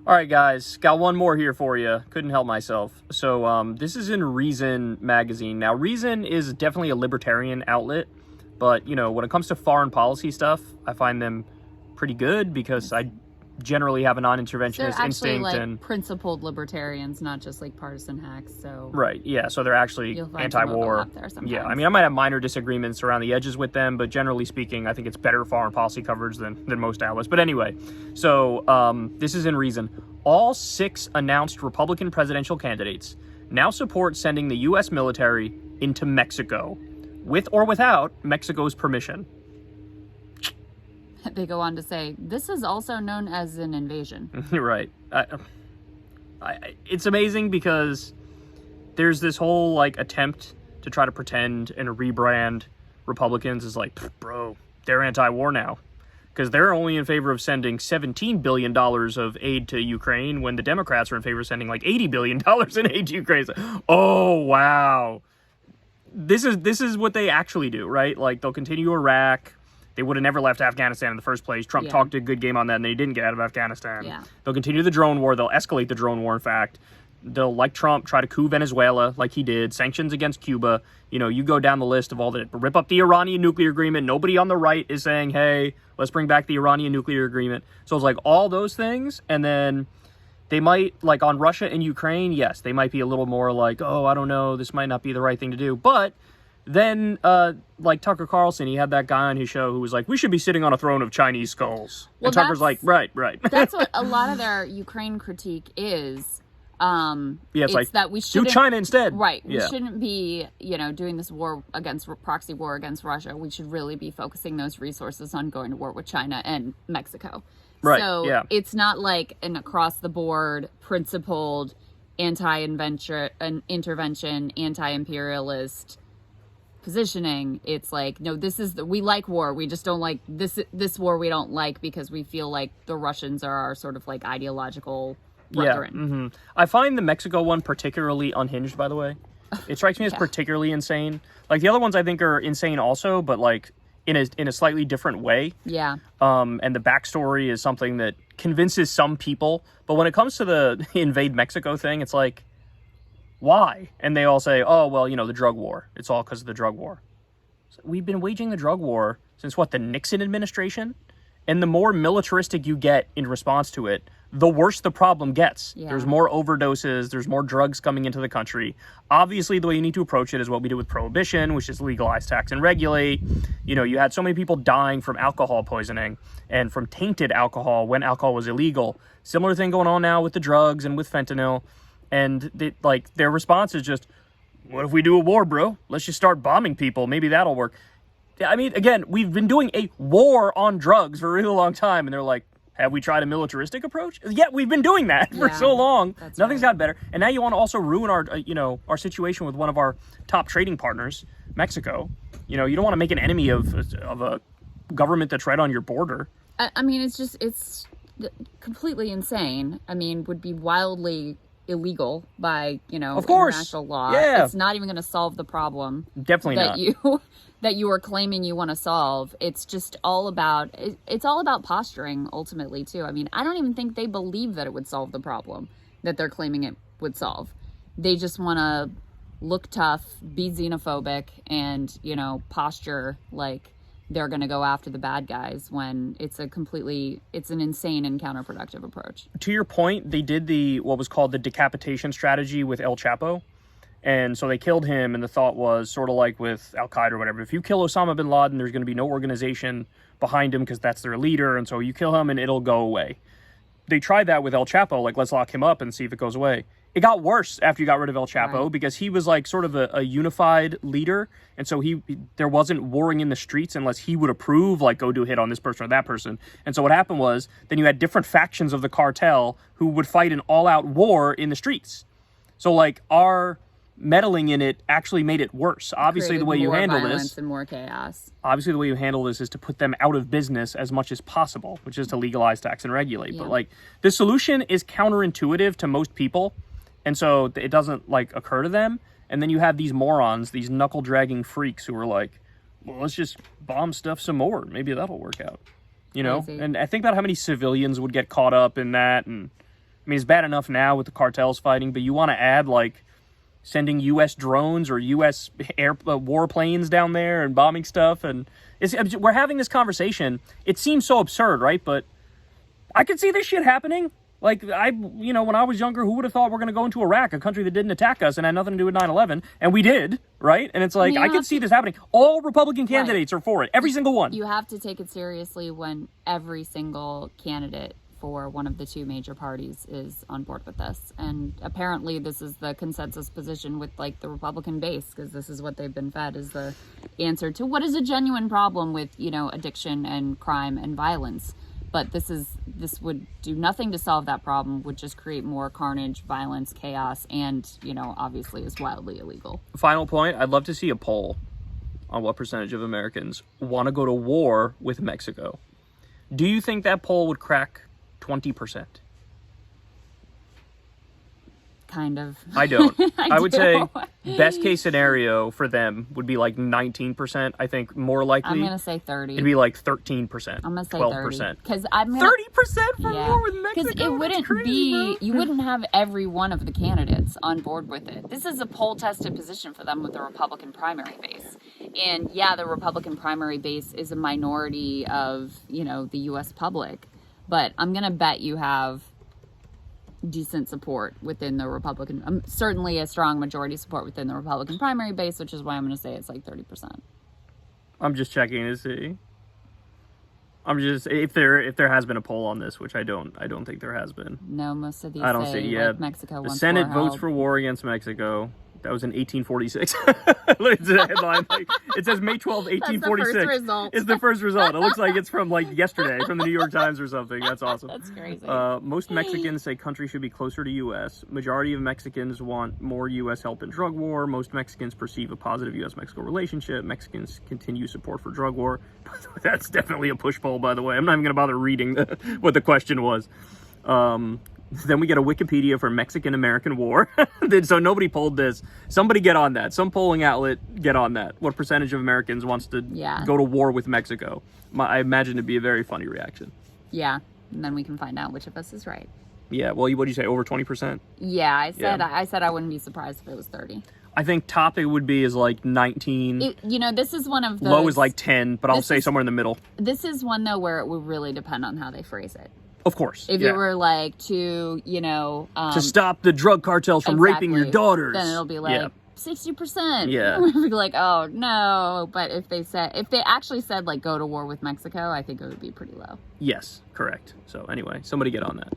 All right, guys, got one more here for you. Couldn't help myself. So this is in Reason magazine. Now, Reason is definitely a libertarian outlet, but, you know, when it comes to foreign policy stuff, I find them pretty good because I generally have a non-interventionist instinct. Like and principled libertarians, not just like partisan hacks. So right, yeah. So they're actually anti-war. Yeah, I mean, I might have minor disagreements around the edges with them, but generally speaking, I think it's better foreign policy coverage than most outlets. But anyway, so this is in Reason. All 6 announced Republican presidential candidates now support sending the U.S. military into Mexico, with or without Mexico's permission. They go on to say, this is also known as an invasion. Right. It's amazing because there's this whole, like, attempt to try to pretend and rebrand Republicans as, like, bro, they're anti-war now. Because they're only in favor of sending $17 billion of aid to Ukraine when the Democrats are in favor of sending, like, $80 billion in aid to Ukraine. Oh, wow. This is what they actually do, right? Like, they'll continue Iraq. They would have never left Afghanistan in the first place. Trump talked a good game on that, and they didn't get out of Afghanistan. Yeah. They'll continue the drone war. They'll escalate the drone war, in fact. They'll, like Trump, try to coup Venezuela like he did. Sanctions against Cuba. You know, you go down the list of all the... Rip up the Iranian nuclear agreement. Nobody on the right is saying, hey, let's bring back the Iranian nuclear agreement. So it's like all those things, and then they might, like on Russia and Ukraine, yes, they might be a little more like, oh, I don't know, this might not be the right thing to do. But... then, like Tucker Carlson, he had that guy on his show who was like, we should be sitting on a throne of Chinese skulls. Well, and Tucker's like, right. That's what a lot of their Ukraine critique is. It's like, that we shouldn't do China instead. Right. We shouldn't be, doing this proxy war against Russia. We should really be focusing those resources on going to war with China and Mexico. Right. So it's not like an across-the-board, principled, intervention, anti-imperialist positioning. It's like, no, we like war, we just don't like this war. We don't like because we feel like the Russians are our sort of like ideological brethren. I find the Mexico one particularly unhinged, by the way. It strikes me as particularly insane. Like the other ones I think are insane also, but like in a slightly different way. And the backstory is something that convinces some people, but when it comes to the invade Mexico thing, it's like, why? And they all say, oh, well, the drug war. It's all because of the drug war. So we've been waging the drug war since, the Nixon administration? And the more militaristic you get in response to it, the worse the problem gets. Yeah. There's more overdoses. There's more drugs coming into the country. Obviously, the way you need to approach it is what we did with Prohibition, which is legalize, tax, and regulate. You had so many people dying from alcohol poisoning and from tainted alcohol when alcohol was illegal. Similar thing going on now with the drugs and with fentanyl. And their response is just, what if we do a war, bro? Let's just start bombing people. Maybe that'll work. I mean, again, we've been doing a war on drugs for a really long time. And they're like, have we tried a militaristic approach? Yeah, we've been doing that for so long. Nothing's got better. And now you want to also ruin our situation with one of our top trading partners, Mexico. You don't want to make an enemy of a government that's right on your border. I mean, it's completely insane. I mean, would be wildly illegal by international law. It's not even going to solve the problem. Definitely not. that you are claiming you want to solve. It's just all about posturing ultimately too. I mean, I don't even think they believe that it would solve the problem that they're claiming it would solve. They just want to look tough, be xenophobic, and posture like they're going to go after the bad guys when it's an insane and counterproductive approach. To your point, they did what was called the decapitation strategy with El Chapo. And so they killed him, and the thought was sort of like with Al-Qaeda or whatever. If you kill Osama bin Laden, there's going to be no organization behind him because that's their leader, and so you kill him and it'll go away. They tried that with El Chapo, like let's lock him up and see if it goes away. It got worse after you got rid of El Chapo because he was like sort of a unified leader. And so there wasn't warring in the streets unless he would approve, like go do a hit on this person or that person. And so what happened was then you had different factions of the cartel who would fight an all-out war in the streets. So like our meddling in it actually made it worse. Obviously, the way you handle this, and more chaos. Obviously, the way you handle this is to put them out of business as much as possible, which is to legalize, tax, and regulate. Yeah. But like the solution is counterintuitive to most people, and so it doesn't occur to them. And then you have these morons, these knuckle dragging freaks who are like, well, let's just bomb stuff some more. Maybe that'll work out. Crazy. And I think about how many civilians would get caught up in that, and I mean, it's bad enough now with the cartels fighting, but you want to add, like, sending U.S. drones or U.S. warplanes down there and bombing stuff. And we're having this conversation. It seems so absurd, right? But I could see this shit happening. Like, when I was younger, who would have thought we're going to go into Iraq, a country that didn't attack us and had nothing to do with 9/11? And we did, right? And it's like, I could see this happening. All Republican candidates are for it. Every single one. You have to take it seriously when every single candidate for one of the two major parties is on board with this. And apparently this is the consensus position with, like, the Republican base, because this is what they've been fed as the answer to what is a genuine problem with, addiction and crime and violence. But this would do nothing to solve that problem, would just create more carnage, violence, chaos, and, obviously is wildly illegal. Final point, I'd love to see a poll on what percentage of Americans want to go to war with Mexico. Do you think that poll would crack 20%? Kind of. I don't. I would do. say best case scenario for them would be like 19%. I think more likely. I'm gonna say 30. It'd be like 13%. I'm gonna say 12%. Because I'm gonna 30% for war with Mexico. Because it wouldn't be. You wouldn't have every one of the candidates on board with it. This is a poll tested position for them with the Republican primary base. And yeah, the Republican primary base is a minority of the U.S. public, but I'm gonna bet you have decent support within the Republican, certainly a strong majority support within the Republican primary base, which is why I'm going to say it's like 30%. I'm just checking to see. If there has been a poll on this, which I don't think there has been. No, most of these I don't say, see. Yeah, like, Mexico the wants Senate war votes held. for war against Mexico. That was in 1846. It's a headline. Like, it says May 12th, 1846. That's the first result. It's the first result. It looks like it's from like yesterday, from the New York Times or something. That's awesome. That's crazy. Most Mexicans say country should be closer to U.S. Majority of Mexicans want more U.S. help in drug war. Most Mexicans perceive a positive U.S.-Mexico relationship. Mexicans continue support for drug war. That's definitely a push poll, by the way. I'm not even going to bother reading what the question was. Then we get a Wikipedia for Mexican-American War. So nobody polled this. Somebody get on that. Some polling outlet get on that. What percentage of Americans wants to go to war with Mexico? I imagine it'd be a very funny reaction. Yeah, and then we can find out which of us is right. Yeah, well, what do you say, over 20%? Yeah, I said I wouldn't be surprised if it was 30. I think top it would be is like 19. This is one of those... Low is like 10, but I'll say somewhere in the middle. This is one, though, where it would really depend on how they phrase it. Of course. If it were like to stop the drug cartels from raping your daughters, then it'll be like 60%. Yeah. We'd be like, oh no. But if they actually said like go to war with Mexico, I think it would be pretty low. Yes, correct. So anyway, somebody get on that.